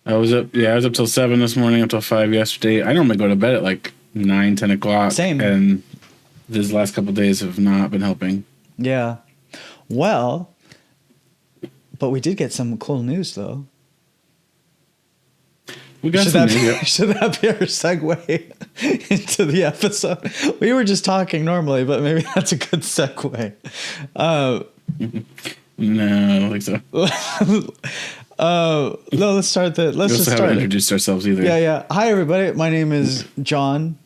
I was up. Yeah, I was up till 7 this morning, up till 5 yesterday. I normally go to bed at like 9, 10 o'clock. Same. And these last couple of days have not been helping. Yeah. Well, but we did get some cool news though. We got Should some that be our segue into the episode? We were just talking normally, but maybe that's a good segue. No, I don't think so. No, let's start that. Let's just start. We haven't introduced ourselves either. Yeah. Hi, everybody. My name is John.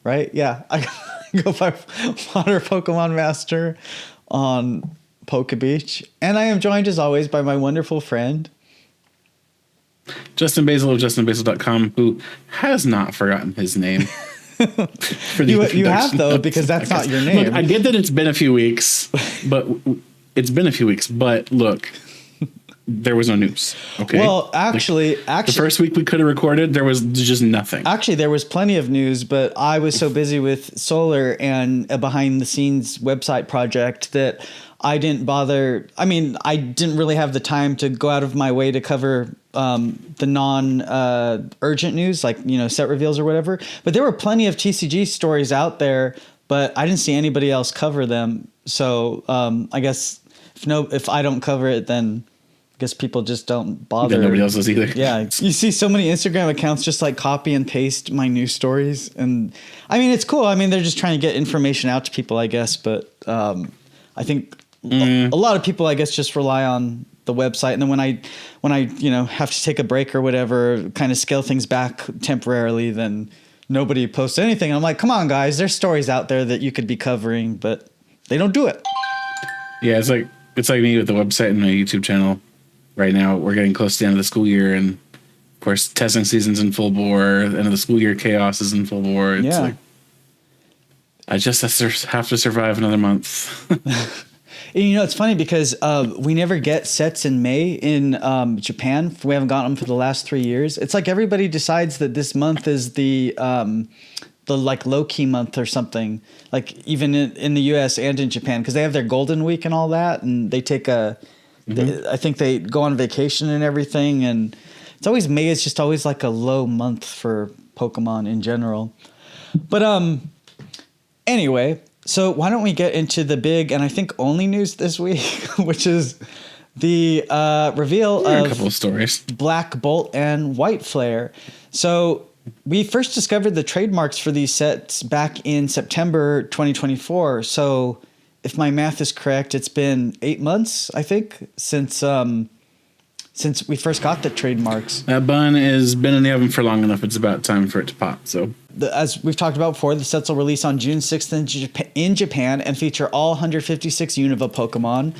Right? Yeah. I go by Water Pokemon Master on Poke Beach. And I am joined, as always, by my wonderful friend, Justin Basil of justinbasil.com, who has not forgotten his name. For the you have, though, because that's not your name. Look, I get that it's been a few weeks, but look, there was no news. Okay. Well, actually, the first week we could have recorded, there was just nothing. Actually, there was plenty of news, but I was so busy with solar and a behind the scenes website project that I didn't bother. I mean, I didn't really have the time to go out of my way to cover the non-urgent news, like, set reveals or whatever. But there were plenty of TCG stories out there, but I didn't see anybody else cover them. So I guess if I don't cover it, then I guess people just don't bother. Then nobody else does either. Yeah. You see so many Instagram accounts just like copy and paste my news stories. And I mean, it's cool. I mean, they're just trying to get information out to people, I guess. But I think a lot of people, I guess, just rely on the website. And then when I have to take a break or whatever, kind of scale things back temporarily, then nobody posts anything. And I'm like, come on, guys, there's stories out there that you could be covering, but they don't do it. Yeah, it's like me with the website and my YouTube channel. Right now, we're getting close to the end of the school year, and of course, testing season's in full bore. End of the school year chaos is in full bore. It's like I just have to survive another month. And, it's funny because we never get sets in May in Japan. We haven't gotten them for the last 3 years. It's like everybody decides that this month is the like low key month or something. Like even in the U.S. and in Japan, because they have their Golden Week and all that, and they take I think they go on vacation and everything, and it's always May is just always like a low month for Pokemon in general. But anyway, so why don't we get into the big and I think only news this week, which is the reveal of a couple of stories. Black Bolt and White Flare. So we first discovered the trademarks for these sets back in September 2024. So if my math is correct, it's been 8 months, I think, since we first got the trademarks. That bun has been in the oven for long enough. It's about time for it to pop. So, as we've talked about before, the sets will release on June 6th in Japan and feature all 156 Unova Pokemon.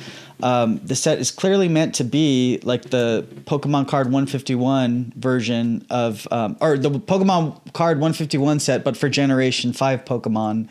The set is clearly meant to be like the Pokemon Card 151 version of, or the Pokemon Card 151 set, but for Generation 5 Pokemon.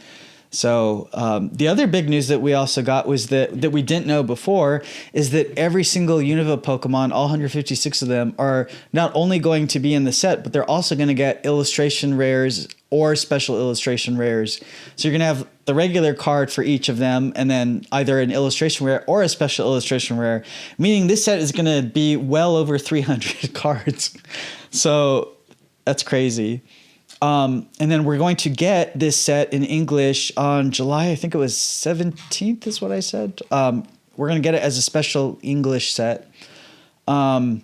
So the other big news that we also got was that we didn't know before is that every single Unova Pokemon, all 156 of them, are not only going to be in the set, but they're also going to get illustration rares or special illustration rares. So you're going to have the regular card for each of them, and then either an illustration rare or a special illustration rare, meaning this set is going to be well over 300 cards. So that's crazy. And then we're going to get this set in English on July, I think it was 17th is what I said. We're going to get it as a special English set. But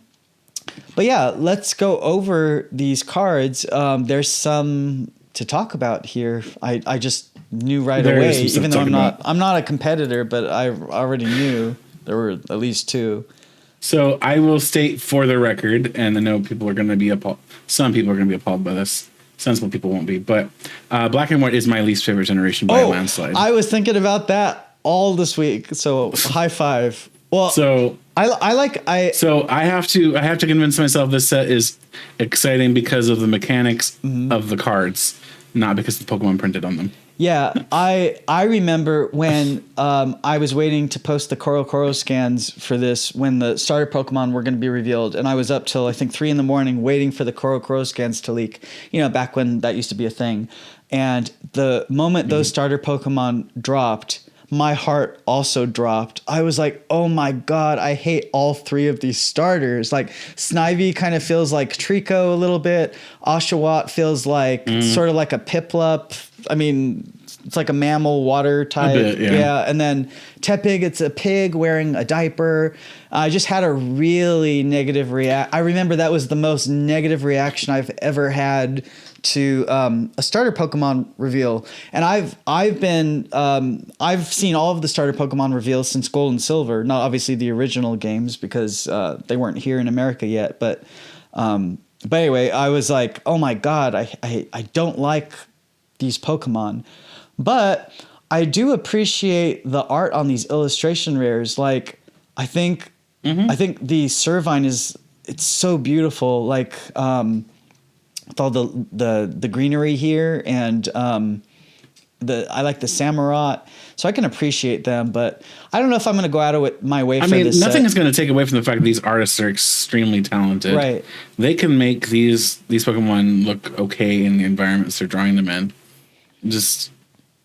yeah, let's go over these cards. There's some to talk about here. I just knew right away, even though I'm not a competitor, but I already knew there were at least two. So I will state for the record, and I know people are going to be appalled. Some people are going to be appalled by this. Sensible people won't be, but Black and White is my least favorite generation by a landslide. I was thinking about that all this week. So high five. Well, so I have to convince myself this set is exciting because of the mechanics of the cards, not because the Pokemon printed on them. Yeah, I remember when I was waiting to post the Koro scans for this when the starter Pokemon were going to be revealed, and I was up till I think 3 a.m. waiting for the Koro scans to leak. Back when that used to be a thing. And the moment those starter Pokemon dropped, my heart also dropped. I was like, oh my God, I hate all three of these starters. Like Snivy kind of feels like Trico a little bit. Oshawott feels like sort of like a Piplup. I mean, it's like a mammal water type. A bit, yeah. And then Tepig, it's a pig wearing a diaper. I just had a really negative I remember that was the most negative reaction I've ever had to a starter Pokemon reveal. And I've seen all of the starter Pokemon reveals since Gold and Silver. Not obviously the original games because they weren't here in America yet. But anyway, I was like, oh my God, I don't like these Pokemon. But I do appreciate the art on these illustration rares. Like, I think the Servine it's so beautiful. Like, with all the greenery here, and I like the Samurott, so I can appreciate them. But I don't know if I'm going to go out of my way. I mean, nothing is going to take away from the fact that these artists are extremely talented. Right? They can make these Pokemon look okay in the environments they're drawing them in. Just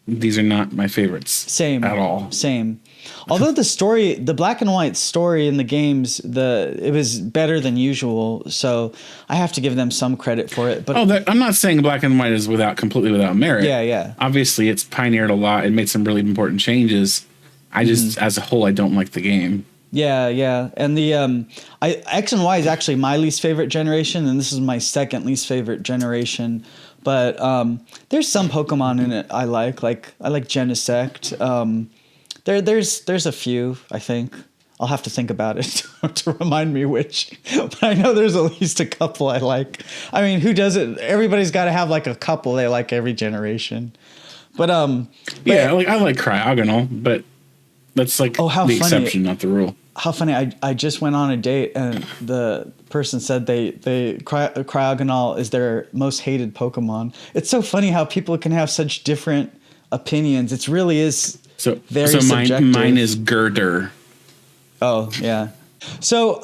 these are not my favorites. Same at all. Same. Although the black and white story in the games, it was better than usual, so I have to give them some credit for it. But I'm not saying black and white is completely without merit. Yeah. Obviously, it's pioneered a lot. It made some really important changes. I just, as a whole, I don't like the game. Yeah, and the X and Y is actually my least favorite generation, and this is my second least favorite generation. But there's some Pokemon in it I like. Like I like Genesect. There's a few, I think. I'll have to think about it to remind me which. But I know there's at least a couple I like. I mean, who doesn't? Everybody's got to have like a couple they like every generation. But yeah, like I like Cryogonal, but that's like the exception, not the rule. How funny! I just went on a date and the person said Cryogonal is their most hated Pokemon. It's so funny how people can have such different opinions. It really is. So mine is Girder. Oh yeah. So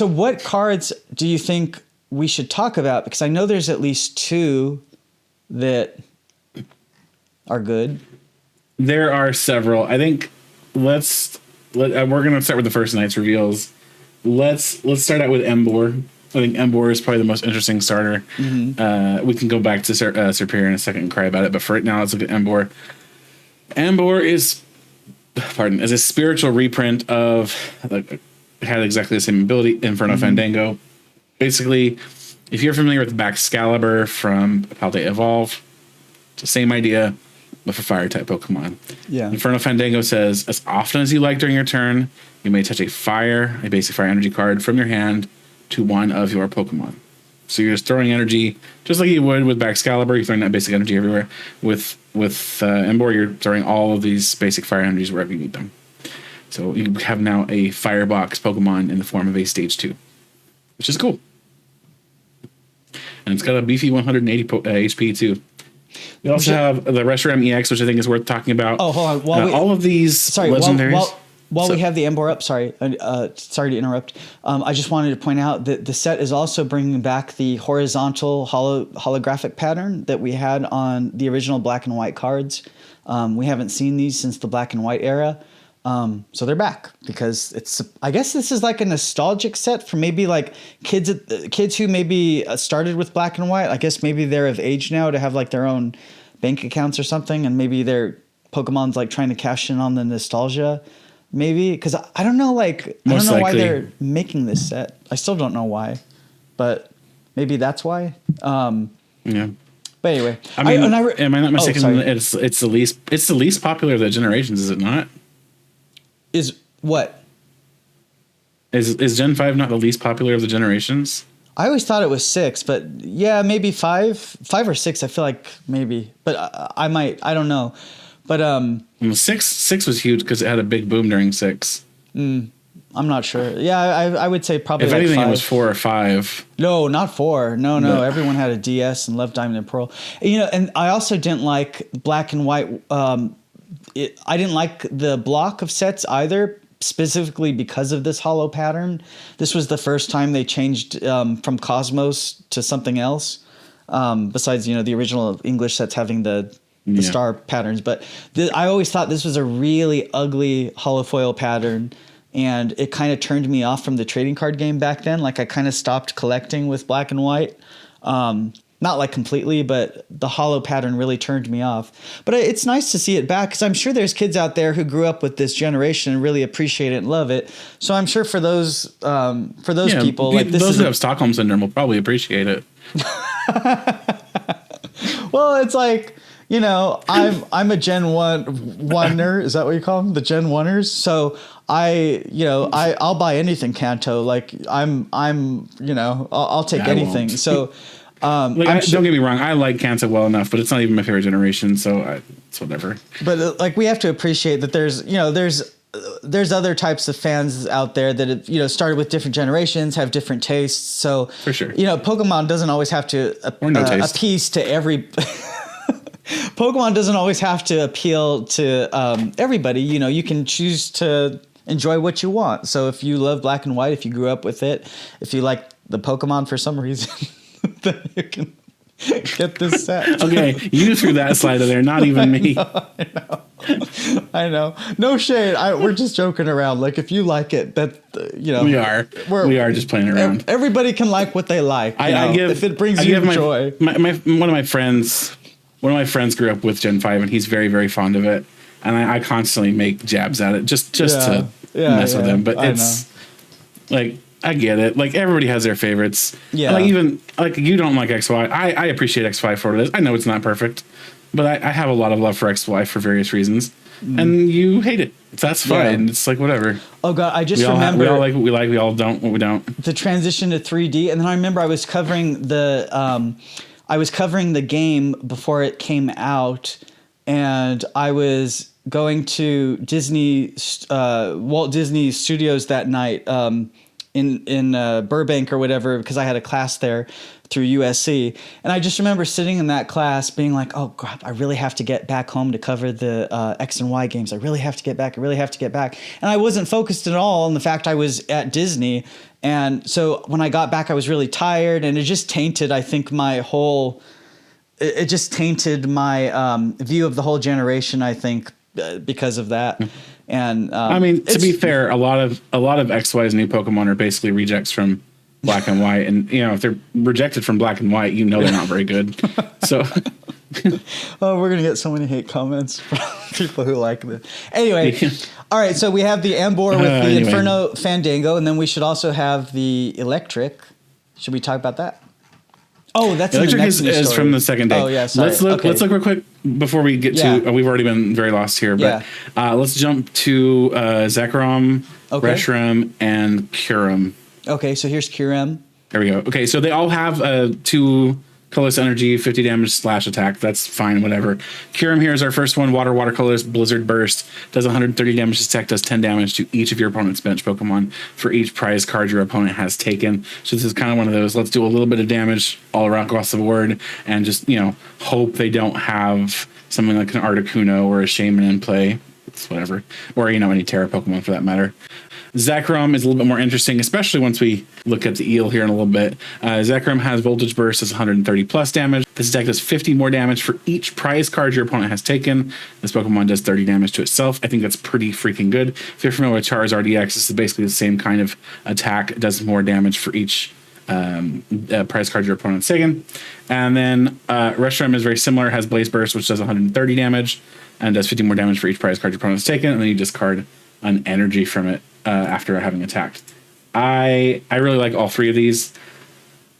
what cards do you think we should talk about? Because I know there's at least two that are good. There are several. I think we're gonna start with the first night's reveals. Let's start out with Emboar. I think Emboar is probably the most interesting starter. We can go back to Serperior in a second and cry about it, but for right now, let's look at Emboar. Emboar is a spiritual reprint of had exactly the same ability, Inferno Fandango. Basically, if you're familiar with Baxcalibur from Paldea Evolve, it's the same idea, but for fire type Pokemon. Yeah. Inferno Fandango says, as often as you like during your turn, you may touch a basic fire energy card from your hand to one of your Pokemon. So you're just throwing energy, just like you would with Baxcalibur. You're throwing that basic energy everywhere. With Emboar, you're throwing all of these basic fire energies wherever you need them. So you have now a Firebox Pokemon in the form of a Stage 2, which is cool. And it's got a beefy 180 HP too. We also have the Reshiram EX, which I think is worth talking about. Oh, hold on. All of these legendaries. While we have the Emboar up, sorry to interrupt. I just wanted to point out that the set is also bringing back the horizontal holographic pattern that we had on the original black and white cards. We haven't seen these since the black and white era. So they're back because I guess this is like a nostalgic set for maybe like kids who maybe started with black and white. I guess maybe they're of age now to have like their own bank accounts or something, and maybe their Pokemon's like trying to cash in on the nostalgia. Maybe because I don't know, I don't know why they're making this set. I still don't know why, but maybe that's why. Yeah. But anyway, I mean, am I not mistaken? It's the least popular of the generations, is it not? Is what? Is Gen 5 not the least popular of the generations? I always thought it was 6, but yeah, maybe 5 or 6. I feel like maybe, but I don't know. But 6 was huge because it had a big boom during 6. I'm not sure. Yeah, I would say probably. If like anything, 5. It was 4 or 5. No, not 4. No. Everyone had a DS and loved Diamond and Pearl. And I also didn't like black and white. I didn't like the block of sets either, specifically because of this hollow pattern. This was the first time they changed from Cosmos to something else. Besides, the original English sets having the the star patterns. But I always thought this was a really ugly holofoil pattern. And it kind of turned me off from the trading card game back then. Like I kind of stopped collecting with black and white. Not like completely, but the holo pattern really turned me off. But it's nice to see it back because I'm sure there's kids out there who grew up with this generation and really appreciate it and love it. So I'm sure for those people, like this those who have Stockholm syndrome will probably appreciate it. Well, it's like, you know, I'm a Gen 1er. Is that what you call them? The Gen 1ers. So I'll buy anything Kanto. Like I'll take anything. So. Don't get me wrong. I like Kanto well enough, but it's not even my favorite generation, so it's whatever. But like we have to appreciate that there's other types of fans out there that have, started with different generations, have different tastes. So for sure, Pokemon doesn't always have to appease to every. Pokemon doesn't always have to appeal to everybody. You can choose to enjoy what you want. So if you love black and white, if you grew up with it, if you like the Pokemon for some reason. Then you can get this set. Okay, you threw that slide in there, not even me. I know. No shade. We're just joking around. Like if you like it, that we are just playing around. Everybody can like what they like. If it brings you joy. One of my friends grew up with Gen 5, and he's very, very fond of it. And I constantly make jabs at it just to mess with him. But it's like. I get it. Like everybody has their favorites. Yeah. Like even like you don't like XY. I appreciate XY for what it is. I know it's not perfect, but I have a lot of love for XY for various reasons. And you hate it. That's fine. Yeah. It's like whatever. Oh god, I just remember we all like what we like. We all don't what we don't. The transition to 3D, and then I remember I was covering the game before it came out, and I was going to Walt Disney Studios that night. In Burbank or whatever, because I had a class there through USC. And I just remember sitting in that class being like, oh, crap, I really have to get back home to cover the X and Y games. I really have to get back. And I wasn't focused at all on the fact I was at Disney. And so when I got back, I was really tired, and it just tainted, I think, it just tainted my view of the whole generation, I think, because of that. And I mean, to be fair, a lot of XY's new Pokemon are basically rejects from Black and White, and if they're rejected from Black and White, they're not very good. So, we're gonna get so many hate comments from people who like this. Anyway, all right. So we have the Ambor with the Inferno Fandango, and then we should also have the Eelektrik. Should we talk about that? Oh, that's Eelektrik is from the second day. Oh yeah, sorry. Let's look real quick before we get to. We've already been very lost here, but let's jump to Zekrom, Reshiram, and Kyurem. Okay, so here's Kyurem. There we go. Okay, so they all have 2 colorless energy, 50 damage slash attack. That's fine, whatever. Kyurem here is our first one. Water colorless, Blizzard Burst. Does 130 damage to attack, does 10 damage to each of your opponent's bench Pokemon for each prize card your opponent has taken. So this is kind of one of those, let's do a little bit of damage all around across the board and just, hope they don't have something like an Articuno or a Shaman in play. It's whatever. Or, any Terra Pokemon for that matter. Zekrom is a little bit more interesting, especially once we look at the eel here in a little bit. Zekrom has Voltage Burst, does 130 plus damage. This attack does 50 more damage for each prize card your opponent has taken. This Pokemon does 30 damage to itself. I think that's pretty freaking good. If you're familiar with Charizard EX, this is basically the same kind of attack. It does more damage for each prize card your opponent's taken. And then Reshiram is very similar, has Blaze Burst, which does 130 damage and does 50 more damage for each prize card your opponent's taken. And then you discard an energy from it after having attacked. I really like all 3 of these.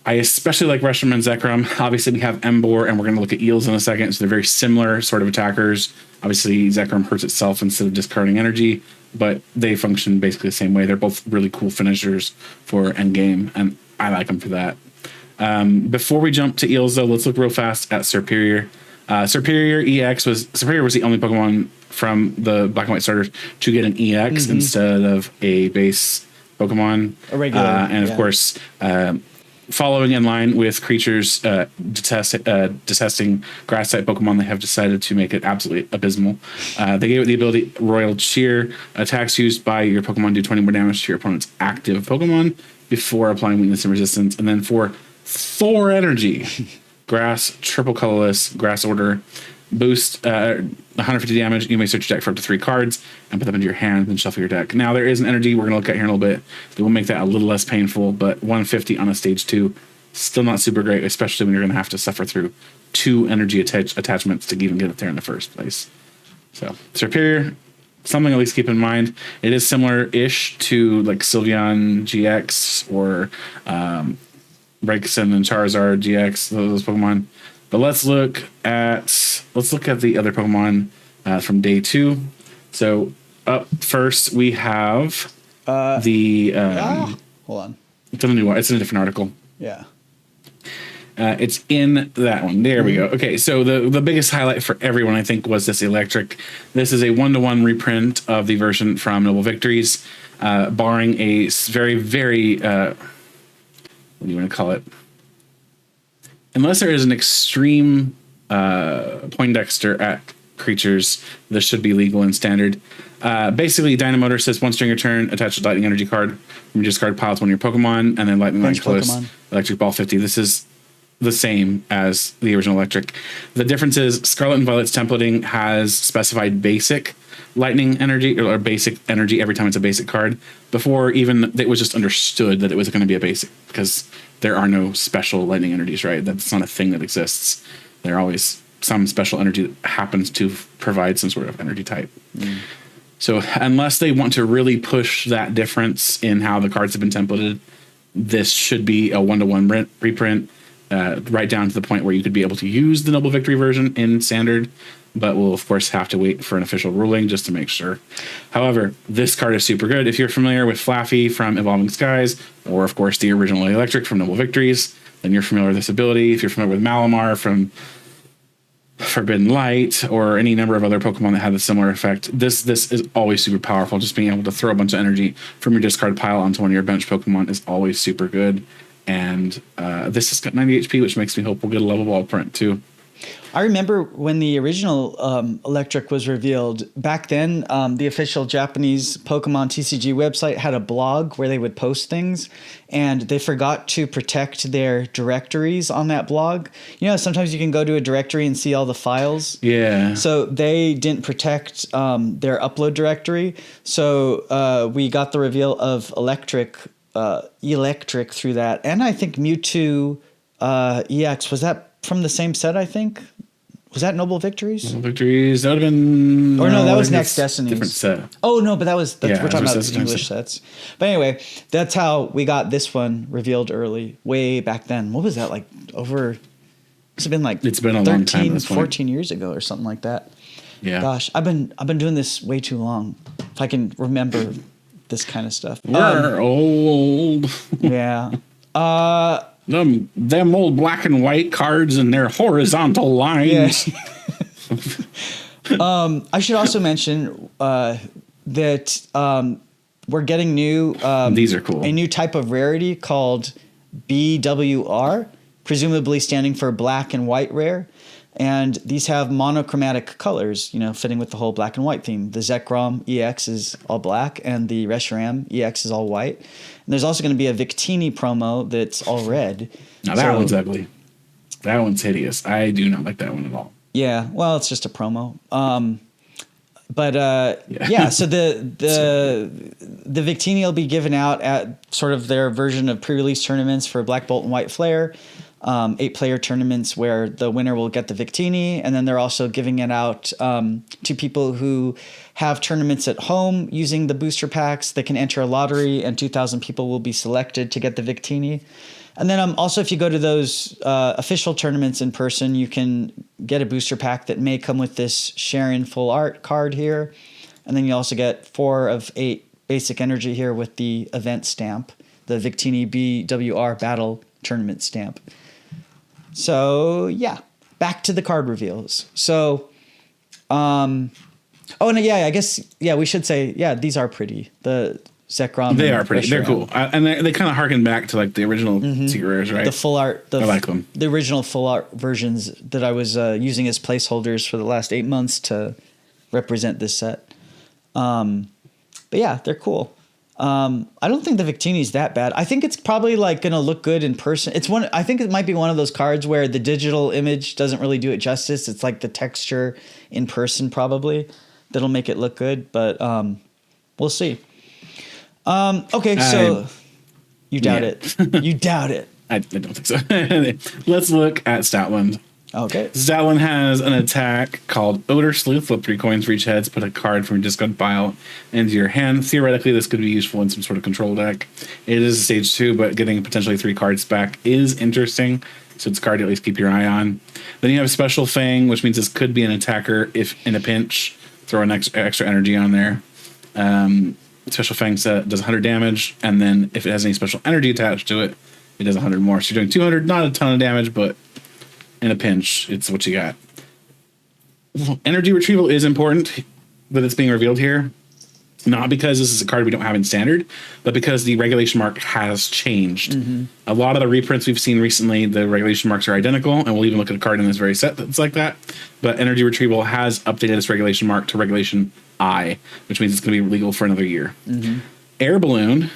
I especially like Reshiram and Zekrom. Obviously, we have Embor, and we're going to look at Eels in a second. So they're very similar sort of attackers. Obviously, Zekrom hurts itself instead of discarding energy, but they function basically the same way. They're both really cool finishers for endgame, and I like them for that. Before we jump to Eels, though, let's look real fast at Serperior. Serperior was the only Pokemon from the Black and White starters to get an EX instead of a base Pokemon. A regular. And of course, following in line with creatures detesting grass type Pokemon, they have decided to make it absolutely abysmal. They gave it the ability Royal Cheer. Attacks used by your Pokemon do 20 more damage to your opponent's active Pokemon before applying weakness and resistance. And then for 4 energy, Grass, triple colorless, Grass Order. boost 150 damage. You may search your deck for up to 3 cards and put them into your hand and shuffle your deck. Now, there is an energy we're going to look at here in a little bit that will make that a little less painful, but 150 on a stage 2, still not super great, especially when you're going to have to suffer through 2 energy attachments to even get it there in the first place. So, superior, something at least keep in mind. It is similar-ish to like Sylveon GX or Braixen and Charizard GX, those Pokemon. But let's look at the other Pokemon from day 2. So up first we have hold on. It's in a new one. It's in a different article. Yeah. It's in that one. There we go. Okay, so the biggest highlight for everyone, I think, was this Eelektrik. This is a 1-to-1 reprint of the version from Noble Victories, barring a very, very what do you want to call it? Unless there is an extreme Poindexter at creatures, this should be legal and standard. Basically, Dynamotor says once during your turn, attach a Lightning Energy card from your discard pile to one of your Pokemon, and then Lightning Line close, Electric Ball 50. This is the same as the original Eelektrik. The difference is Scarlet and Violet's templating has specified basic Lightning Energy or basic energy every time it's a basic card. Before, even it was just understood that it was going to be a basic because there are no special Lightning Energies, right? That's not a thing that exists. There are always some special energy that happens to provide some sort of energy type. So unless they want to really push that difference in how the cards have been templated, this should be a 1-to-1 reprint, right down to the point where you could be able to use the Noble Victory version in standard, but we'll of course have to wait for an official ruling just to make sure. However, this card is super good. If you're familiar with Flaffy from Evolving Skies, or of course the original Eelektrik from Noble Victories, then you're familiar with this ability. If you're familiar with Malamar from Forbidden Light, or any number of other Pokemon that have a similar effect, this is always super powerful. Just being able to throw a bunch of energy from your discard pile onto one of your bench Pokemon is always super good. And this has got 90 HP, which makes me hope we'll get a level ball print too. I remember when the original Eelektrik was revealed. Back then, the official Japanese Pokemon TCG website had a blog where they would post things, and they forgot to protect their directories on that blog. You know, sometimes you can go to a directory and see all the files. Yeah. So they didn't protect their upload directory. So we got the reveal of Eelektrik through that. And I think Mewtwo EX, was that from the same set, I think? Was that Noble Victories? Noble Victories, that would have been... Or no, that was Next Destinies. Different set. Oh, no, but we're talking about the English sets. But anyway, that's how we got this one revealed early, way back then. What was that, like over... It's been like it's been a long time at this point. 14 years ago or something like that. Yeah. Gosh, I've been doing this way too long. If I can remember this kind of stuff. We're old. Yeah. Them old black and white cards and their horizontal lines. Yeah. I should also mention that we're getting new. These are cool. A new type of rarity called BWR, presumably standing for black and white rare. And these have monochromatic colors, you know, fitting with the whole black and white theme. The Zekrom EX is all black, and the Reshiram EX is all white. And there's also going to be a Victini promo that's all red. Now that one's ugly. That one's hideous. I do not like that one at all. Yeah, well, it's just a promo. Yeah, so the Victini will be given out at sort of their version of pre-release tournaments for Black Bolt and White Flare. 8-player tournaments where the winner will get the Victini, and then they're also giving it out to people who have tournaments at home using the booster packs. They can enter a lottery, and 2,000 people will be selected to get the Victini. And then also, if you go to those official tournaments in person, you can get a booster pack that may come with this Sharon Full Art card here. And then you also get 4 of 8 basic energy here with the event stamp, the Victini BWR Battle Tournament stamp. So, yeah, back to the card reveals. So, I guess we should say, these are pretty. The Zekrom. They are pretty. They're cool. And they kind of harken back to like the original Secret Rares, right? The full art. I like them. The original full art versions that I was using as placeholders for the last 8 months to represent this set. But yeah, they're cool. I don't think the Victini is that bad. I think it's probably like going to look good in person. I think it might be one of those cards where the digital image doesn't really do it justice. It's like the texture in person probably that'll make it look good, but we'll see. Okay, so you doubt it. You doubt it. I don't think so. Let's look at Stoutland. Okay. Stoutland has an attack called Odor Sleuth. Flip 3 coins for each head. Put a card from your discard pile into your hand. Theoretically, this could be useful in some sort of control deck. It is a stage 2, but getting potentially 3 cards back is interesting. So it's a card to at least keep your eye on. Then you have Special Fang, which means this could be an attacker if in a pinch. Throw an extra energy on there. Special Fang does 100 damage, and then if it has any special energy attached to it, it does 100 more. So you're doing 200, not a ton of damage, but in a pinch, it's what you got. Energy retrieval is important that it's being revealed here. Not because this is a card we don't have in standard, but because the regulation mark has changed. Mm-hmm. A lot of the reprints we've seen recently, the regulation marks are identical, and we'll even look at a card in this very set that's like that. But energy retrieval has updated its regulation mark to regulation I, which means it's going to be legal for another year. Mm-hmm. Air Balloon.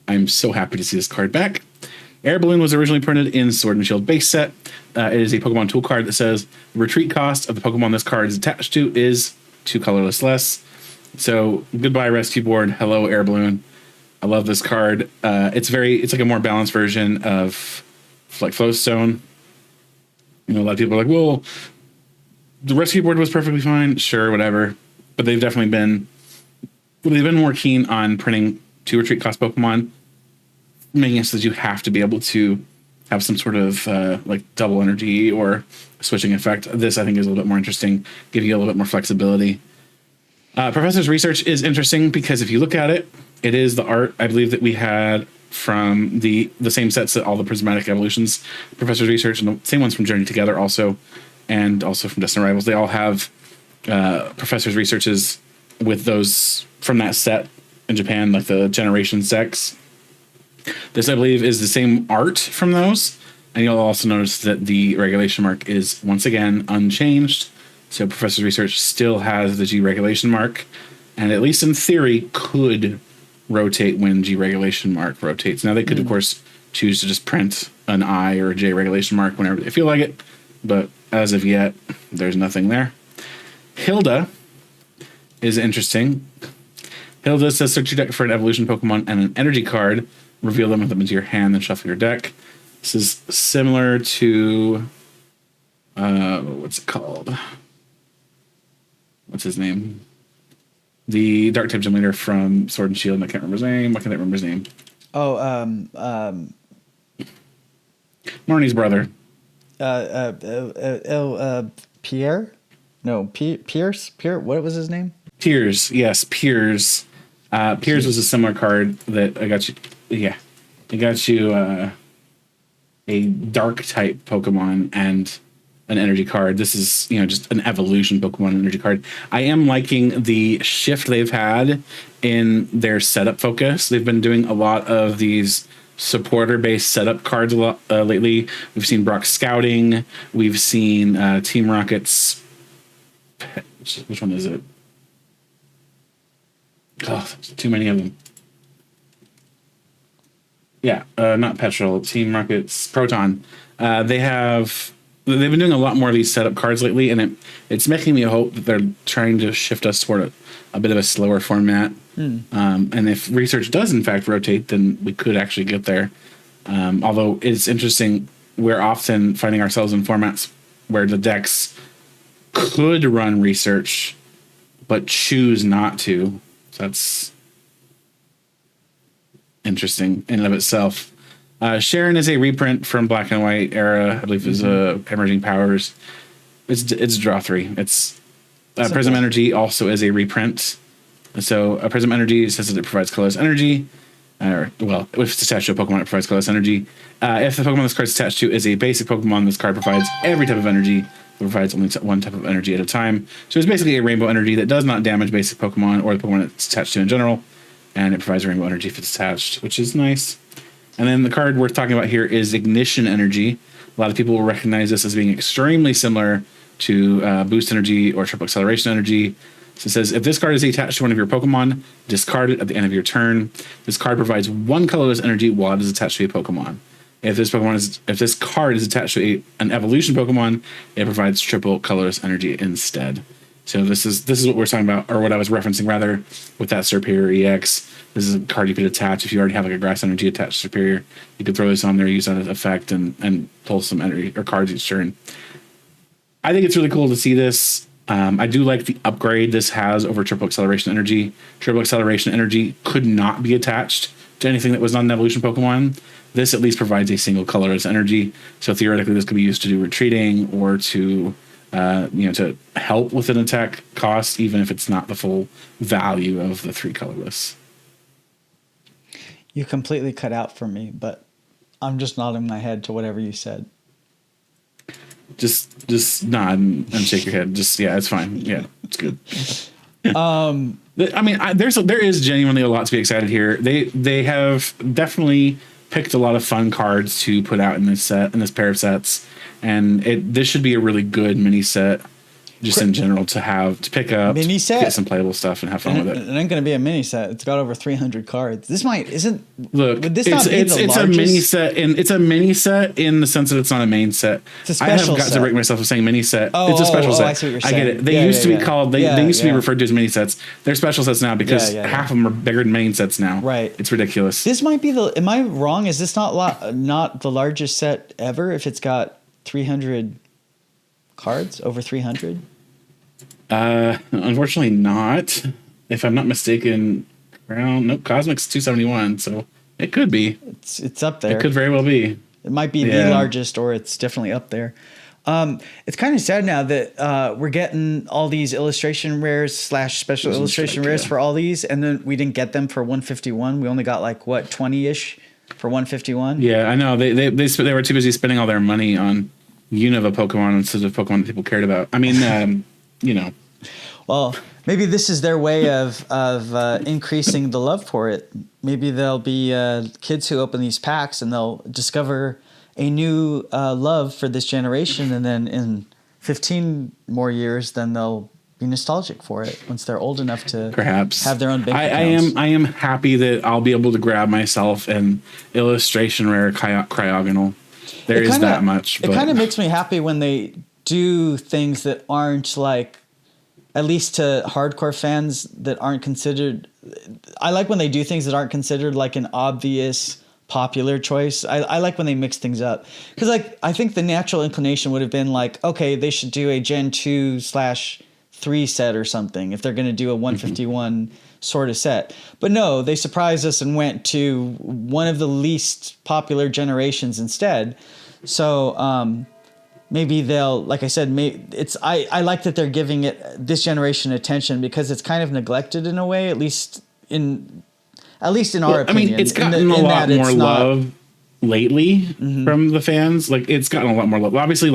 I'm so happy to see this card back. Air Balloon was originally printed in Sword and Shield base set. It is a Pokemon tool card that says the retreat cost of the Pokemon this card is attached to is 2 colorless less. So goodbye rescue board. Hello Air Balloon. I love this card. It's like a more balanced version of like Flowstone. You know, a lot of people are like, well, the rescue board was perfectly fine. Sure, whatever. But they've definitely been more keen on printing 2 retreat cost Pokemon, making it so that you have to be able to have some sort of like double energy or switching effect. This, I think, is a little bit more interesting, give you a little bit more flexibility. Professor's Research is interesting because if you look at it, it is the art, I believe, that we had from the same sets that all the Prismatic Evolutions, Professor's Research, and the same ones from Journey Together also, and also from Destined Rivals. They all have Professor's Researches with those from that set in Japan, like the Generations decks. This, I believe, is the same art from those. And you'll also notice that the regulation mark is, once again, unchanged. So Professor's Research still has the G regulation mark. And at least in theory, could rotate when G regulation mark rotates. Now, they could, of course, choose to just print an I or a J regulation mark whenever they feel like it. But as of yet, there's nothing there. Hilda is interesting. Hilda says search your deck for an evolution Pokemon and an energy card. Reveal them with them into your hand and shuffle your deck. This is similar to what's it called? What's his name? The Dark type gym leader from Sword and Shield. I can't remember his name. Why can't I remember his name? Oh, Marnie's brother. Pierre? No, Pierce? Pierre? What was his name? Piers. Yes, Piers. Piers was a similar card that I got you. Yeah, it got you a dark type Pokemon and an energy card. This is, just an evolution Pokemon energy card. I am liking the shift they've had in their setup focus. They've been doing a lot of these supporter-based setup cards a lot lately. We've seen Brock Scouting. We've seen Team Rocket's. Which one is it? Oh, too many of them. Yeah, not Petrol. Team Rocket's Proton. They've been doing a lot more of these setup cards lately, and it's making me hope that they're trying to shift us toward a bit of a slower format. And if research does in fact rotate, then we could actually get there. Although it's interesting, we're often finding ourselves in formats where the decks could run research, but choose not to. So that's interesting in and of itself. Sharon is a reprint from Black and White era. I believe is Emerging Powers. It's draw 3. It's Prism Energy also is a reprint. So Prism Energy says that it provides colorless energy. If it's attached to a Pokemon, it provides colorless energy. If the Pokemon this card is attached to is a basic Pokemon, this card provides every type of energy. It provides only one type of energy at a time. So it's basically a rainbow energy that does not damage basic Pokemon or the Pokemon it's attached to in general. And it provides rainbow energy if it's attached, which is nice. And then the card worth talking about here is Ignition Energy. A lot of people will recognize this as being extremely similar to Boost Energy or Triple Acceleration Energy. So it says, if this card is attached to one of your Pokemon, discard it at the end of your turn. This card provides 1 colorless energy while it is attached to a Pokemon. If this card is attached to an evolution Pokemon, it provides triple colorless energy instead. So this is what we're talking about, or what I was referencing rather, with that Superior EX. This is a card you could attach if you already have like a grass energy attached to Superior. You could throw this on there, use that as effect, and pull some energy or cards each turn. I think it's really cool to see this. I do like the upgrade this has over Triple Acceleration Energy. Triple Acceleration Energy could not be attached to anything that was not an evolution Pokemon. This at least provides a single colorless energy. So theoretically, this could be used to do retreating or to to help with an attack cost, even if it's not the full value of the 3 colorless. You completely cut out for me, but I'm just nodding my head to whatever you said. Just nod and shake your head. It's fine. Yeah, it's good. I mean, there is genuinely a lot to be excited here. They have definitely picked a lot of fun cards to put out in this pair of sets, and this should be a really good mini set. Just in general to pick up, mini set, get some playable stuff, and have fun with it. It ain't going to be a mini set. It's got over 300 cards. This isn't. Look, it's a mini set, and it's a mini set in the sense that it's not a main set. It's a special I have got to break myself of saying mini set. It's a special set. I see what you're saying. I get it. They used to be called. They used to be referred to as mini sets. They're special sets now because half of them are bigger than main sets now. Right. It's ridiculous. This might be am I wrong? Is this not the largest set ever? If it's got 300 cards, over 300. Unfortunately not. If I'm not mistaken, Cosmic's 271, so it could be. It's up there. It could very well be. It might be the largest, or it's definitely up there. It's kind of sad now that we're getting all these illustration rares / special illustration rares for all these, and then we didn't get them for 151. We only got 20-ish for 151. Yeah, I know. They were too busy spending all their money on Unova Pokemon instead of Pokemon that people cared about. I mean, Well, maybe this is their way of increasing the love for it. Maybe there'll be kids who open these packs and they'll discover a new love for this generation, and then in 15 more years, then they'll be nostalgic for it once they're old enough to perhaps have their own bank accounts. I am happy that I'll be able to grab myself an illustration rare Cryogonal. There is that much. It kind of makes me happy when they do things that aren't at least to hardcore fans that aren't considered. I like when they do things that aren't considered an obvious popular choice. I like when they mix things up, because I think the natural inclination would have been okay, they should do a Gen 2/3 set or something if they're going to do a 151 sort of set. But no, they surprised us and went to one of the least popular generations instead. So maybe they'll, like I said, I like that they're giving this generation attention, because it's kind of neglected in a way, at least in our opinion. I mean, it's gotten a lot more love lately from the fans. It's gotten a lot more love. Obviously,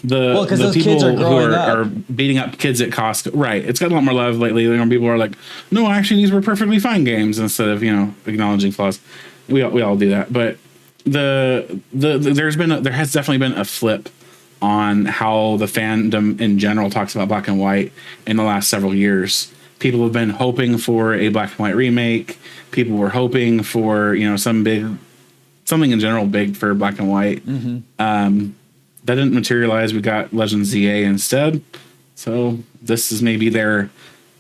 the people who are beating up kids at Costco, right? It's gotten a lot more love lately. People are like, no, actually, these were perfectly fine games, instead of acknowledging flaws. We all do that, but there has definitely been a flip on how the fandom in general talks about Black and White in the last several years. People have been hoping for a Black and White remake. People were hoping for something in general big for Black and White. That didn't materialize. We got Legends ZA instead. So this is maybe their,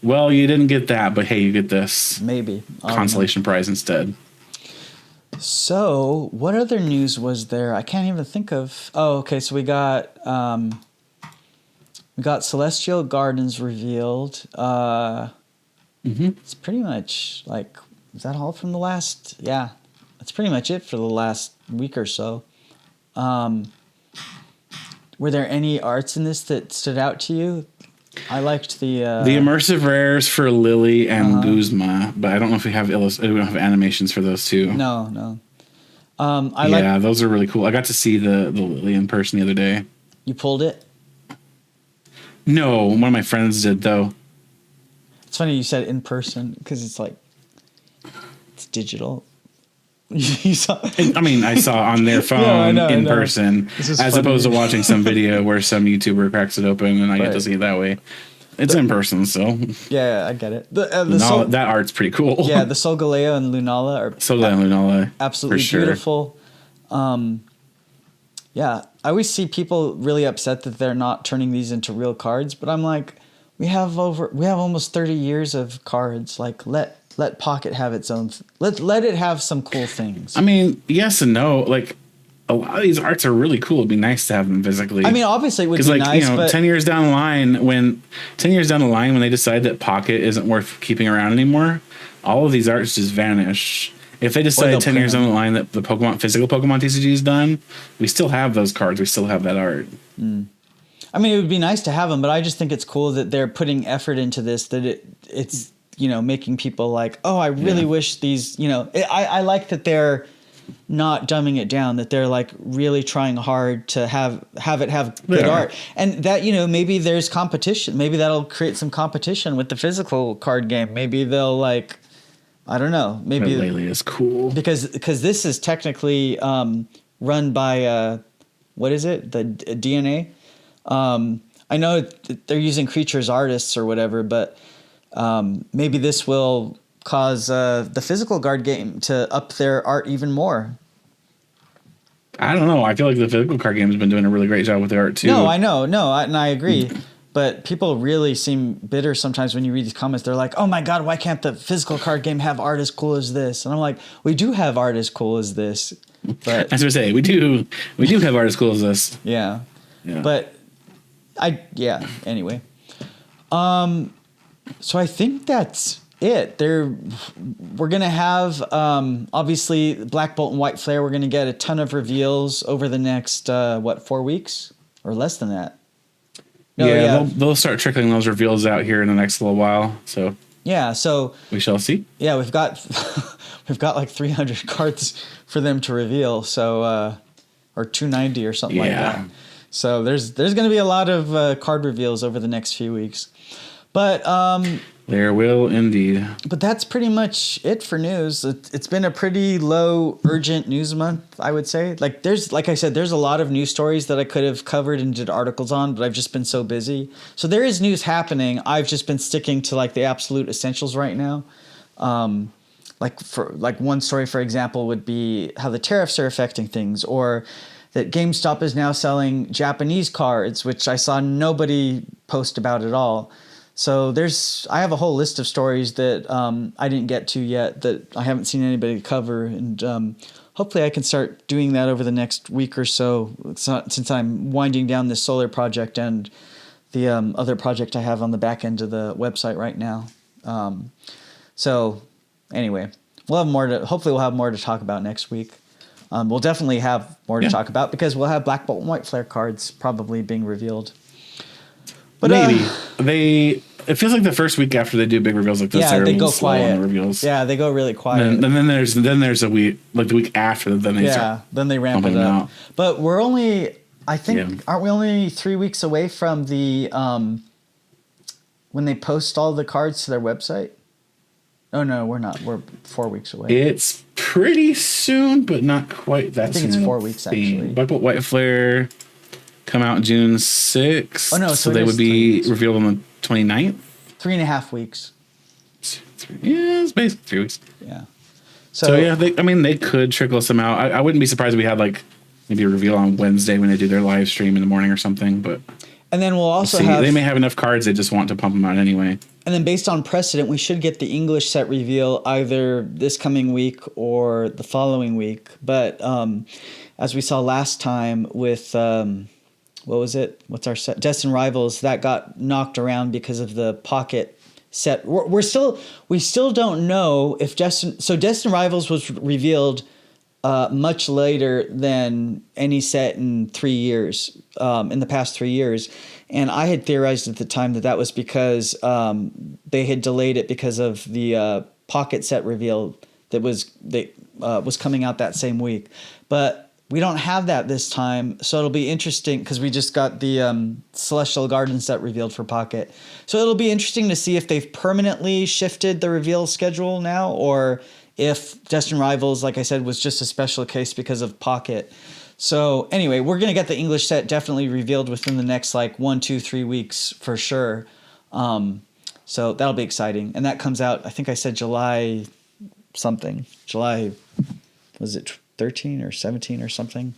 well, you didn't get that, but hey, you get this maybe consolation prize instead. So, what other news was there? I can't even think of. Oh, okay. So we got Celestial Gardens revealed. It's pretty much is that all from the last? Yeah, that's pretty much it for the last week or so. Were there any arts in this that stood out to you? I liked the immersive rares for Lily and Guzma, but I don't know if we don't have animations for those two. No. Those are really cool. I got to see the Lily in person the other day. You pulled it? No, one of my friends did though. It's funny you said in person, because it's digital. You saw. I saw on their phone in person, as opposed to watching some video where some YouTuber cracks it open and I get to see it that way. It's in person, so Yeah, I get it. that art's pretty cool. Yeah, the Solgaleo and Lunala are absolutely beautiful. Yeah, I always see people really upset that they're not turning these into real cards, but I'm like, we have almost 30 years of cards. Like, let Pocket have its own. Let it have some cool things. I mean, yes and no. Like, a lot of these arts are really cool. It'd be nice to have them physically. I mean, obviously it would be nice, but 10 years down the line, when they decide that Pocket isn't worth keeping around anymore, all of these arts just vanish. If they decide 10 years down the line that the physical Pokemon TCG is done, we still have those cards. We still have that art. I mean, it would be nice to have them, but I just think it's cool that they're putting effort into this, that it's making people like, oh, I really wish these, I like that they're not dumbing it down, that they're like really trying hard to have good art, and that maybe there's competition, maybe that'll create some competition with the physical card game. Maybe they'll like, I don't know, maybe Lele is cool because this is technically run by what is it, the DNA. I know they're using Creatures Artists or whatever, but maybe this will cause the physical card game to up their art even more. I don't know. I feel like the physical card game has been doing a really great job with the art too. No, I know. No, and I agree. But people really seem bitter sometimes when you read these comments. They're like, oh my God, why can't the physical card game have art as cool as this? And I'm like, we do have art as cool as this. But as we say, we do have art as cool as this. Yeah. But anyway. So I think that's it. We're gonna have obviously Black Bolt and White Flare. We're gonna get a ton of reveals over the next 4 weeks or less than that. They'll start trickling those reveals out here in the next little while. So so we shall see. Yeah, we've got like 300 cards for them to reveal. So or 290 or something like that. So there's gonna be a lot of card reveals over the next few weeks. But there will indeed. But that's pretty much it for news. It's been a pretty low urgent news month, I would say. Like I said, there's a lot of news stories that I could have covered and did articles on, but I've just been so busy. So there is news happening. I've just been sticking to like the absolute essentials right now. Like one story, for example, would be how the tariffs are affecting things, or that GameStop is now selling Japanese cards, which I saw nobody post about at all. So I have a whole list of stories that I didn't get to yet that I haven't seen anybody cover, and hopefully I can start doing that over the next week or so, since I'm winding down this solar project and the other project I have on the back end of the website right now. So anyway, hopefully we'll have more to talk about next week. We'll definitely have more to talk about because we'll have Black Bolt and White Flare cards probably being revealed. But maybe it feels like the first week after they do big reveals like this, they go slow quiet. on the reveals. Yeah, they go really quiet. And then there's a week, like the week after, then they ramp it up. Out. But we're only, aren't we only 3 weeks away from the when they post all the cards to their website? Oh no, we're not. We're 4 weeks away. It's pretty soon, but not quite that soon. I think it's 4 weeks actually. Black Bolt White Flare come out June 6th. Oh no, so they would be revealed on the 29th. 3.5 weeks. Yeah, it's basically 3 weeks. Yeah. So they could trickle some out. I wouldn't be surprised if we had like maybe a reveal on Wednesday when they do their live stream in the morning or something. But and then we'll also have, they may have enough cards they just want to pump them out anyway. And then based on precedent, we should get the English set reveal either this coming week or the following week. But as we saw last time with what was it? What's our set? Destined Rivals, that got knocked around because of the Pocket set. We still don't know if Destined Rivals was revealed much later than any set in 3 years, in the past 3 years. And I had theorized at the time that was because they had delayed it because of the Pocket set reveal that was coming out that same week. But we don't have that this time, so it'll be interesting because we just got the Celestial Garden set revealed for Pocket. So it'll be interesting to see if they've permanently shifted the reveal schedule now, or if Destined Rivals, like I said, was just a special case because of Pocket. So anyway, we're going to get the English set definitely revealed within the next 1, 2, 3 weeks for sure. So that'll be exciting. And that comes out, I think I said July something. July, was it 13 or 17 or something?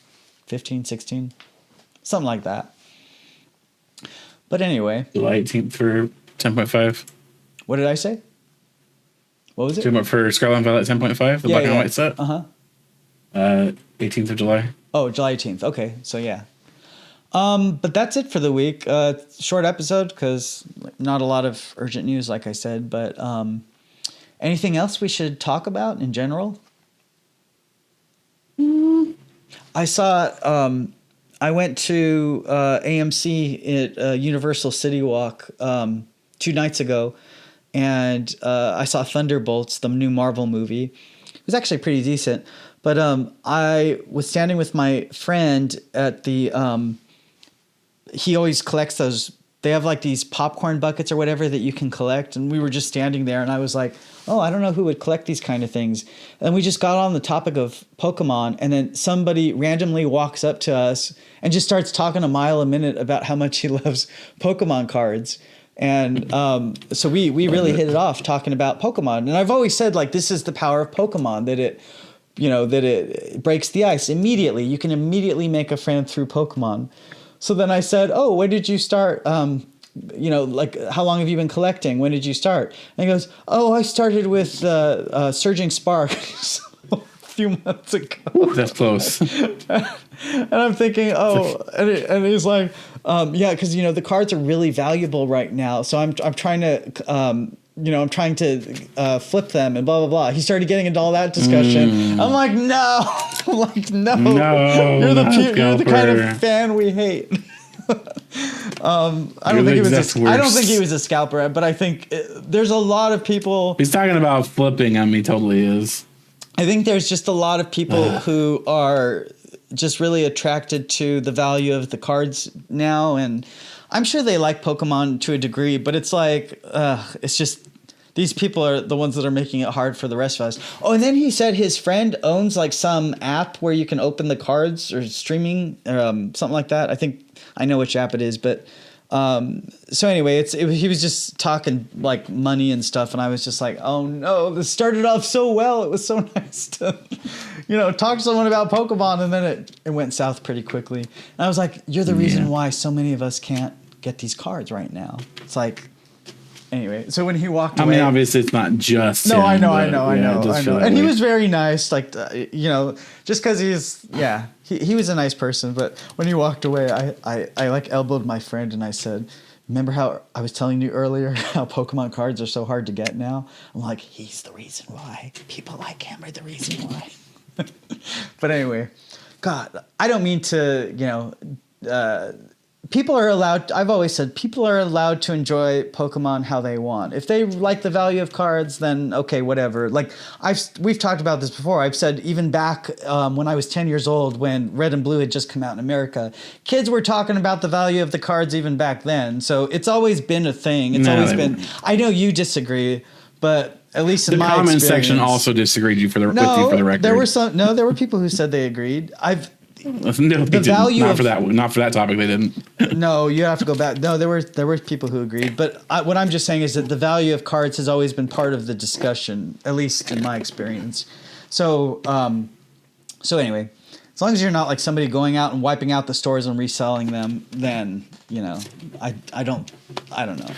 15, 16? Something like that. But anyway. July 18th for 10.5. What did I say? What was it? For Scarlet and Violet 10.5, the black and white set? 18th of July. Oh, July 18th. Okay, so yeah. But that's it for the week. Short episode because not a lot of urgent news, like I said. But anything else we should talk about in general? I saw. I went to AMC at Universal City Walk 2 nights ago, and I saw Thunderbolts, the new Marvel movie. It was actually pretty decent. But I was standing with my friend at the. He always collects those. They have like these popcorn buckets or whatever that you can collect. And we were just standing there and I was like, oh, I don't know who would collect these kind of things. And we just got on the topic of Pokemon. And then somebody randomly walks up to us and just starts talking a mile a minute about how much he loves Pokemon cards. And so we really hit it off talking about Pokemon. And I've always said, like, this is the power of Pokemon, that it breaks the ice immediately. You can immediately make a friend through Pokemon. So then I said, oh, when did you start? Like, how long have you been collecting? When did you start? And he goes, oh, I started with Surging Sparks a few months ago. That's close. And I'm thinking, and he's like, yeah, because, the cards are really valuable right now. So I'm trying to... I'm trying to flip them and blah, blah, blah. He started getting into all that discussion. I'm like, no. No. You're the kind of fan we hate. I don't think he was a scalper, but I think there's a lot of people. He's talking about flipping. He totally is. I think there's just a lot of people who are just really attracted to the value of the cards now. And I'm sure they like Pokemon to a degree, but it's like, it's just, these people are the ones that are making it hard for the rest of us. Oh, and then he said his friend owns like some app where you can open the cards or streaming, something like that. I think I know which app it is, but so anyway, he was just talking like money and stuff, and I was just like, oh no, this started off so well. It was so nice to, talk to someone about Pokemon, and then it went south pretty quickly. And I was like, you're the reason why so many of us can't get these cards right now. It's like. Anyway, so when he walked away... obviously it's not just No, him, I know. And he was very nice, like, just because he was a nice person. But when he walked away, I like elbowed my friend and I said, remember how I was telling you earlier how Pokemon cards are so hard to get now? I'm like, he's the reason why. People like him are the reason why. But anyway, God, I don't mean to, people are allowed, I've always said, people are allowed to enjoy Pokemon how they want. If they like the value of cards, then okay, whatever. Like, we've talked about this before. I've said even back when I was 10 years old, when Red and Blue had just come out in America, kids were talking about the value of the cards even back then. So it's always been a thing. It's always been, I know you disagree, but at least in my experience. The comment section also disagreed with you for the record. There were people who said they agreed. No, the value not for that topic they didn't. No, you have to go back. No, there were people who agreed, but what I'm just saying is that the value of cards has always been part of the discussion, at least in my experience. So anyway, as long as you're not like somebody going out and wiping out the stores and reselling them, then I don't know.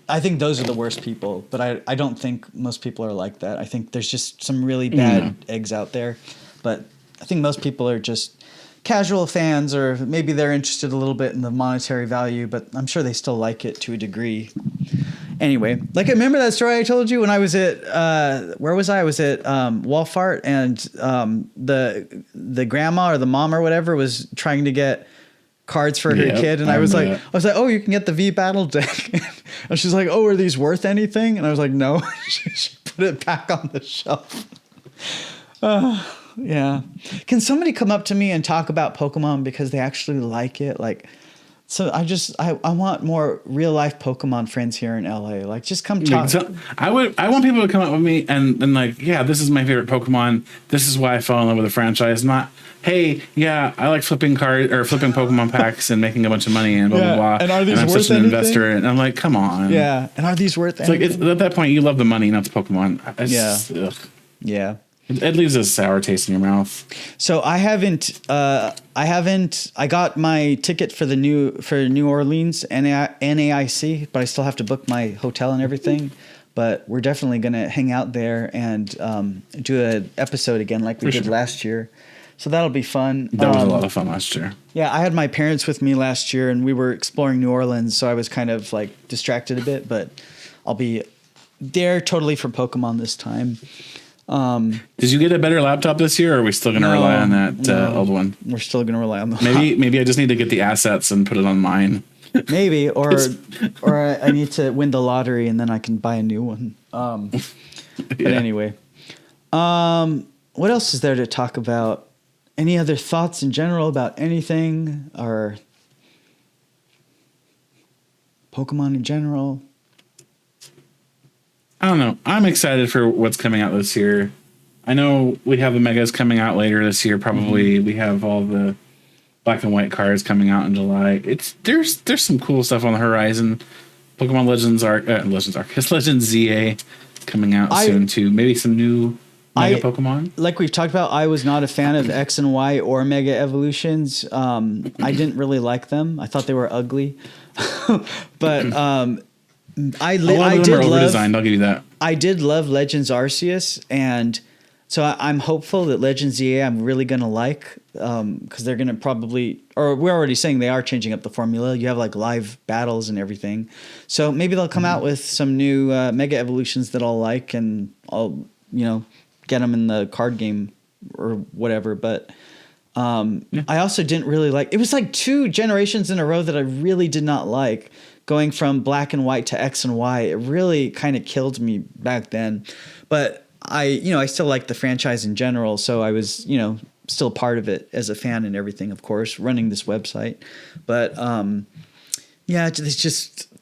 I think those are the worst people, but I don't think most people are like that. I think there's just some really bad eggs out there, but. I think most people are just casual fans, or maybe they're interested a little bit in the monetary value, but I'm sure they still like it to a degree. Anyway, like, I remember that story I told you when I was at, where was I? I was at Walfart, and the grandma or the mom or whatever was trying to get cards for her kid, and I was like, oh, you can get the V Battle deck. And she's like, oh, are these worth anything? And I was like, no. She put it back on the shelf. Yeah. Can somebody come up to me and talk about Pokemon because they actually like it? Like, So I want more real life Pokemon friends here in LA. Like, just come talk. So I want people to come up with me and like, yeah, this is my favorite Pokemon. This is why I fell in love with the franchise. Not, hey, yeah, I like flipping Pokemon packs and making a bunch of money and blah blah blah. And are these I'm worth such an anything? investor, and I'm like, come on. Yeah, and are these worth It's anything? like at that point, you love the money, not the Pokemon. Yeah. It leaves a sour taste in your mouth. So I got my ticket for New Orleans NAIC, but I still have to book my hotel and everything. But we're definitely going to hang out there and do an episode again like we did last year. So that'll be fun. That was a lot of fun last year. Yeah, I had my parents with me last year and we were exploring New Orleans, so I was kind of like distracted a bit, but I'll be there totally for Pokemon this time. Did you get a better laptop this year, or are we still going to rely on that old one? We're still going to rely on the maybe I just need to get the assets and put it on mine. Maybe, or I need to win the lottery and then I can buy a new one. But anyway, what else is there to talk about? Any other thoughts in general about anything or Pokemon in general? I don't know. I'm excited for what's coming out this year. I know we have the Megas coming out later this year. Probably we have all the black and white cards coming out in July. There's some cool stuff on the horizon. Pokemon Legends ZA coming out soon too. Maybe some new Mega Pokemon. Like we've talked about, I was not a fan of X and Y or Mega Evolutions. I didn't really like them. I thought they were ugly. But I did love. I'll give you that. I did love Legends Arceus, and so I'm hopeful that Legends ZA I'm really gonna like, because they're gonna probably, or we're already saying they are changing up the formula. You have like live battles and everything, so maybe they'll come out with some new Mega Evolutions that I'll like, and I'll get them in the card game or whatever. But I also didn't really like. It was like 2 generations in a row that I really did not like. Going from black and white to X and Y, it really kind of killed me back then. But I still like the franchise in general, so I was, still part of it as a fan and everything, of course, running this website. But they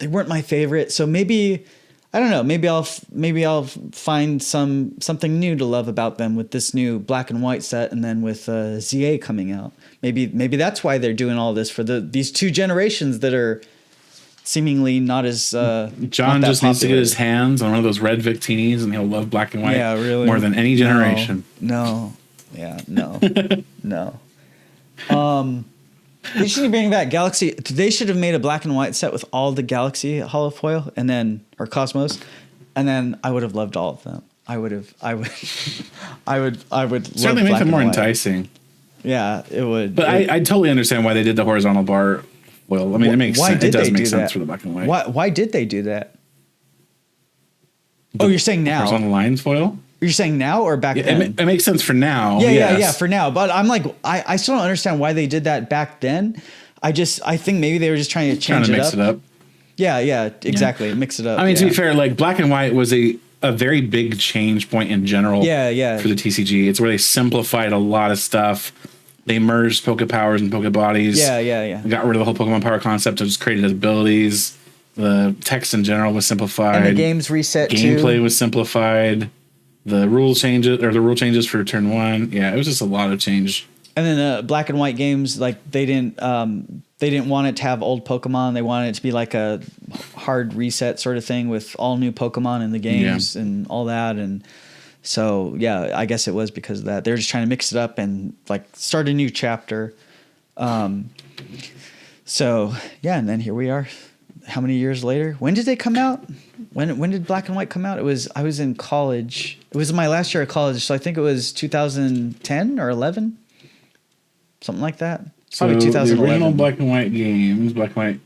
weren't my favorite. So maybe, I don't know, maybe I'll find something new to love about them with this new black and white set, and then with ZA coming out. Maybe that's why they're doing all this for these 2 generations that are seemingly not as John just needs to get his hands on one of those red Victinis and he'll love black and white more than any generation. No. They should bring back Galaxy. They should have made a black and white set with all the Galaxy holofoil or Cosmos, and then I would have loved all of them. I would certainly make them more enticing. Yeah, it would. But I totally understand why they did the horizontal bar. Well, I mean, it makes sense. It does make sense for the black and white. Why did they do that? You're saying now? Horizontal lines foil? You're saying now or back then? It makes sense for now. Yeah, for now. But I'm like, I still don't understand why they did that back then. I think maybe they were just trying to mix it up. Yeah, exactly. Mix it up. I mean, to be fair, like black and white was a very big change point in general. Yeah. For the TCG, it's where they simplified a lot of stuff. They merged Poke Powers and Poke Bodies. Yeah. Got rid of the whole Pokemon Power concept and just created abilities. The text in general was simplified. And the games reset Gameplay was simplified. The rule changes for turn 1. Yeah, it was just a lot of change. And then black and white games, like they didn't want it to have old Pokemon. They wanted it to be like a hard reset sort of thing with all new Pokemon in the games and all that. And so, yeah, I guess it was because of that. They were just trying to mix it up and like start a new chapter. So, yeah, and then here we are. How many years later? When did they come out? When did Black and White come out? I was in college. It was my last year of college, so I think it was 2010 or 11. Something like that. Probably 2011. The original Black and White games, Black and White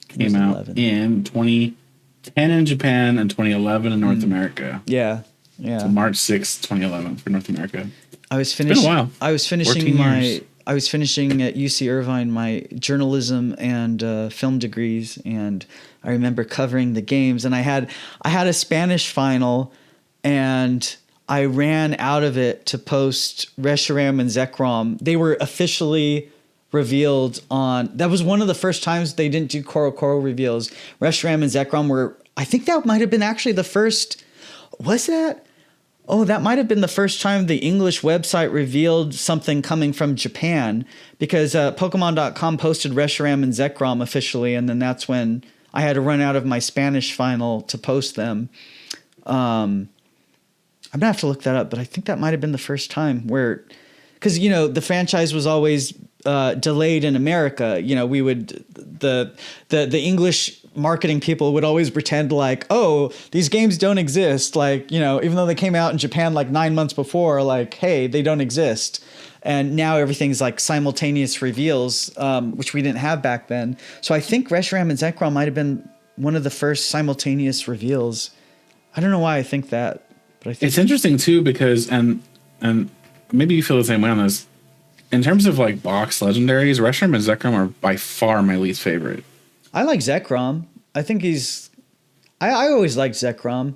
came out in 2010 in Japan and 2011 in North America. Yeah. So March 6th, 2011 for North America. It's been a while. I was finishing years. I was finishing at UC Irvine my journalism and film degrees, and I remember covering the games. And I had a Spanish final, and I ran out of it to post Reshiram and Zekrom. They were officially revealed on. That was one of the first times they didn't do Coral reveals. Reshiram and Zekrom were. I think that might have been actually the first. Was that? Oh, that might have been the first time the English website revealed something coming from Japan, because Pokemon.com posted Reshiram and Zekrom officially, and then that's when I had to run out of my Spanish final to post them. I'm going to have to look that up, but I think that might have been the first time where... Because, you know, the franchise was always delayed in America. You know, we would... The English marketing people would always pretend like, oh, these games don't exist. Like, you know, even though they came out in Japan like 9 months before, like, hey, they don't exist. And now everything's like simultaneous reveals, which we didn't have back then. So I think Reshiram and Zekrom might have been one of the first simultaneous reveals. I don't know why I think that, but I think it's interesting too, because and maybe you feel the same way on this. In terms of like box legendaries, Reshiram and Zekrom are by far my least favorite. I like Zekrom. I think he's... I always liked Zekrom.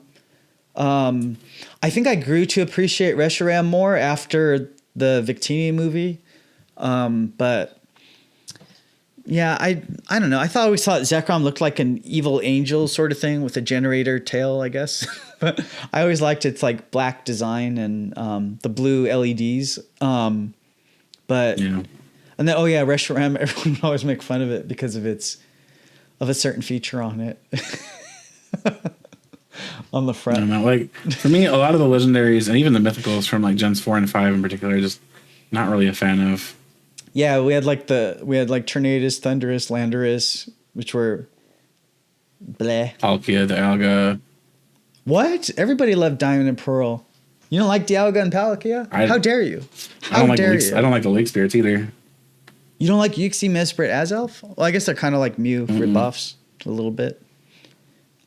I think I grew to appreciate Reshiram more after the Victini movie. But... Yeah, I don't know. I always thought Zekrom looked like an evil angel sort of thing with a generator tail, I guess. But I always liked its like black design and the blue LEDs. But... Yeah. And then, Reshiram, everyone would always make fun of it because of a certain feature on it. On the front. I don't know. Like, for me, a lot of the legendaries and even the mythicals from like Gens 4 and 5 in particular, just not really a fan of. Yeah, we had like Tornadus, Thundurus, Landorus, which were bleh. Palkia, Dialga. What? Everybody loved Diamond and Pearl. You don't like Dialga and Palkia? How dare you? I don't like the League Spirits either. You don't like Uxie, Mesprit, Azelf? Well, I guess they're kind of like Mew rebuffs a little bit.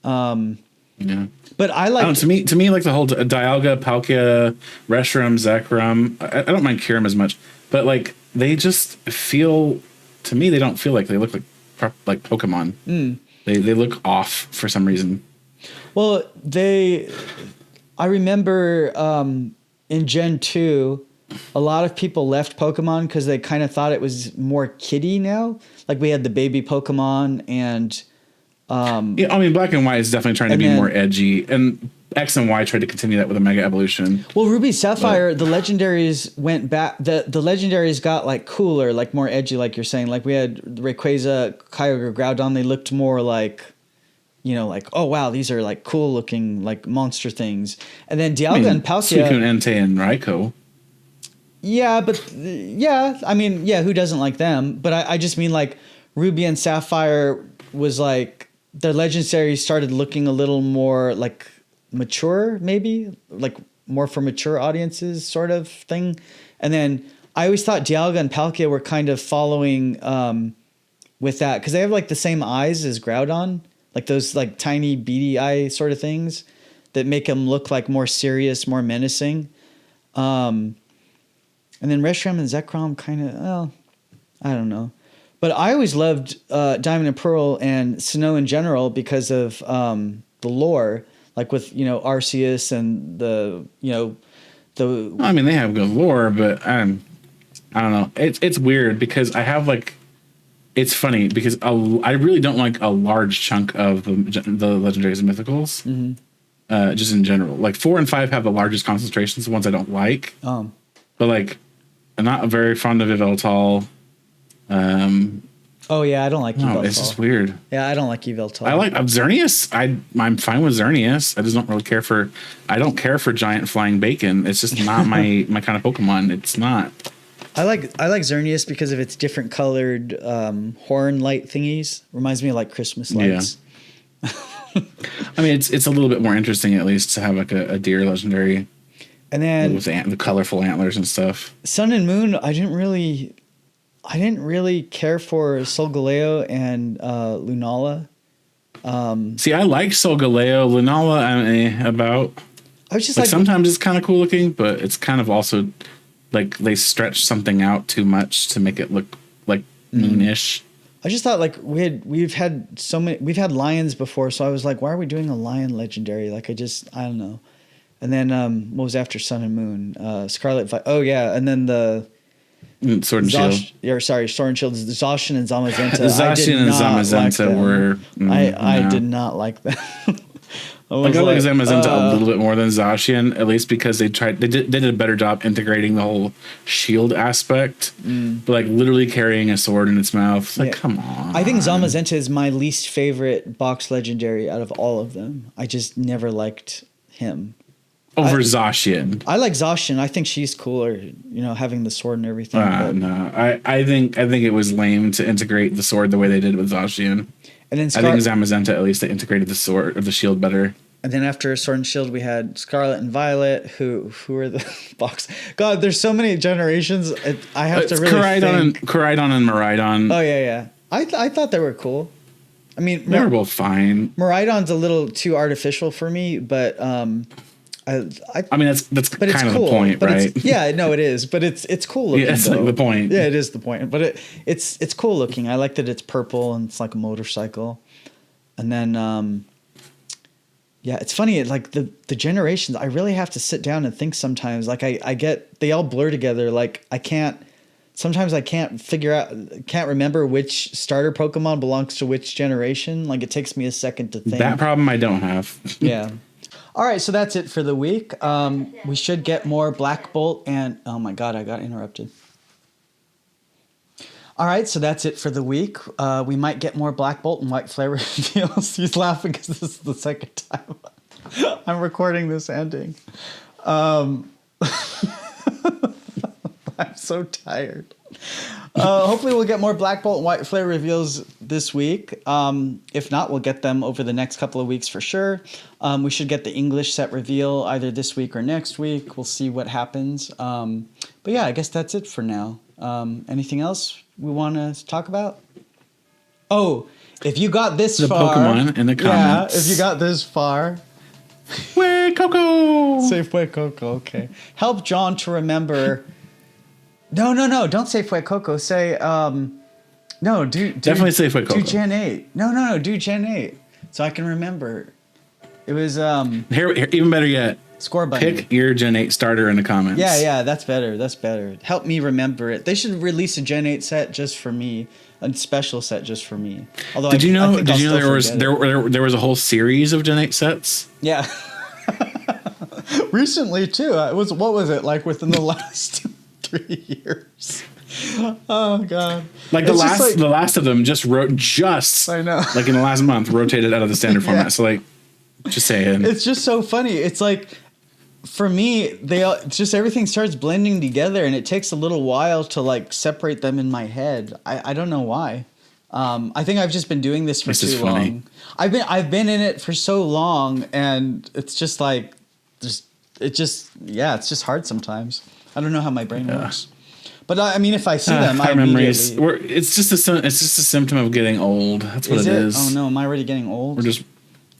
Yeah. But I like... to me, like the whole Dialga, Palkia, Reshiram, Zekrom, I don't mind Kyurem as much, but like they just feel... To me, they don't feel like they look like Pokemon. They look off for some reason. Well, I remember in Gen 2... a lot of people left Pokemon because they kind of thought it was more kiddie now. Like we had the baby Pokemon and... yeah, I mean, Black and White is definitely trying to be more edgy. And X and Y tried to continue that with a Mega Evolution. Well, Ruby Sapphire, the legendaries went back. The legendaries got like cooler, like more edgy, like you're saying. Like we had Rayquaza, Kyogre, Groudon. They looked more like... You know, like, oh, wow, these are like cool looking like monster things. And then Dialga and Palkia... Suicune, Entei, and Raikou. Yeah, but who doesn't like them? But I just mean like Ruby and Sapphire was like their legendaries started looking a little more like mature, maybe like more for mature audiences sort of thing. And then I always thought Dialga and Palkia were kind of following with that because they have like the same eyes as Groudon, like those like tiny beady eye sort of things that make them look like more serious, more menacing. And then Reshiram and Zekrom kind of, well, I don't know. But I always loved Diamond and Pearl and Sinnoh in general because of the lore, like with, Arceus and the. I mean, they have good lore, but I don't know. It's weird because I have like, it's funny because I really don't like a large chunk of the legendaries and mythicals, just in general. Like 4 and 5 have the largest concentrations, the ones I don't like. But like, I'm not very fond of Yveltal. Oh yeah, I don't like Yveltal. No, it's just weird. Yeah, I don't like Yveltal. I like Xerneas. I'm fine with Xerneas. I just don't really care for. I don't care for giant flying bacon. It's just not my kind of Pokemon. It's not. I like Xerneas because of its different colored horn light thingies. Reminds me of like Christmas lights. Yeah. I mean, it's a little bit more interesting at least to have like a deer legendary. And then with the colorful antlers and stuff. Sun and Moon, I didn't really care for Solgaleo and Lunala. See, I like Solgaleo. Lunala, I'm about. I was just like sometimes it's kind of cool looking, but it's kind of also like they stretch something out too much to make it look like moonish. I just thought like we've had lions before, so I was like, why are we doing a lion legendary? Like I don't know. And then what was after Sun and Moon? Scarlet. And then the Sword and Shield. Sword and Shield. Zacian and Zamazenta. Zacian and Zamazenta were. I did not like them. I like Zamazenta a little bit more than Zacian, at least because they did a better job integrating the whole shield aspect. But like literally carrying a sword in its mouth, like come on. I think Zamazenta is my least favorite box legendary out of all of them. I just never liked him. Over Zacian. I like Zacian. I think she's cooler, having the sword and everything. No, I think it was lame to integrate the sword the way they did with Zacian. And then I think Zamazenta, at least, they integrated the sword or the shield better. And then after Sword and Shield, we had Scarlet and Violet, who are the box. God, there's so many generations. I have to really think. Koraidon and Miraidon. Oh yeah. I thought they were cool. I mean, they were both fine. Miraidon's a little too artificial for me, but I mean that's kind of cool, the point, right? Yeah, no, it is, but it's cool looking. Yeah, it's like the point. Yeah, it is the point, but it's cool looking. I like that it's purple and it's like a motorcycle, and then yeah, it's funny. Like the generations, I really have to sit down and think sometimes. Like I get they all blur together. Like sometimes I can't remember which starter Pokemon belongs to which generation. Like it takes me a second to think. That problem I don't have. Yeah. All right, so that's it for the week. We should get more Black Bolt and oh my God, I got interrupted. All right, so that's it for the week. We might get more Black Bolt and White Flare reveals. He's laughing because this is the second time I'm recording this ending. I'm so tired. Hopefully we'll get more Black Bolt and White Flare reveals this week. If not, we'll get them over the next couple of weeks for sure. We should get the English set reveal either this week or next week. We'll see what happens. But yeah, I guess that's it for now. Anything else we want to talk about? Oh, if you got this far. The Pokemon in the comments. Yeah, if you got this far. Way Coco! Say Fue Coco, okay. Help John to remember. No, don't say Fue Coco. Say, no, do definitely say Fue Coco. Do Gen 8. No, do Gen 8. So I can remember. It was, Here, even better yet. Score button. Pick your Gen 8 starter in the comments. Yeah, that's better. Help me remember it. They should release a Gen 8 set just for me, a special set just for me. Although Did you know there was a whole series of Gen 8 sets? Yeah. Recently too. What was it like within the last 3 years? Oh God! Like the last of them just I know. Like in the last month rotated out of the standard format. So like, just saying. It's just so funny. It's like, for me, just everything starts blending together, and it takes a little while to like separate them in my head. I don't know why. I think I've just been doing this for too long. I've been in it for so long, and it's just like, it's just hard sometimes. I don't know how my brain works. But I mean, if I see them, I memories. It's just a symptom of getting old. That's what it is. Oh no, am I already getting old?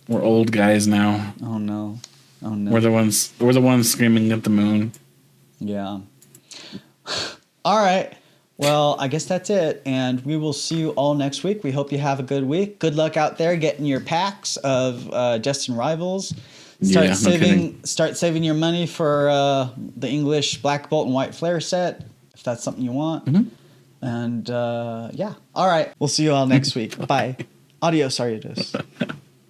We're old guys now. Oh no. We're the ones screaming at the moon. Yeah. All right. Well, I guess that's it, and we will see you all next week. We hope you have a good week. Good luck out there getting your packs of Destined Rivals. Start saving your money for the English Black Bolt and White Flare set, if that's something you want. Mm-hmm. And yeah. All right. We'll see you all next week. Bye. Adios, ariados.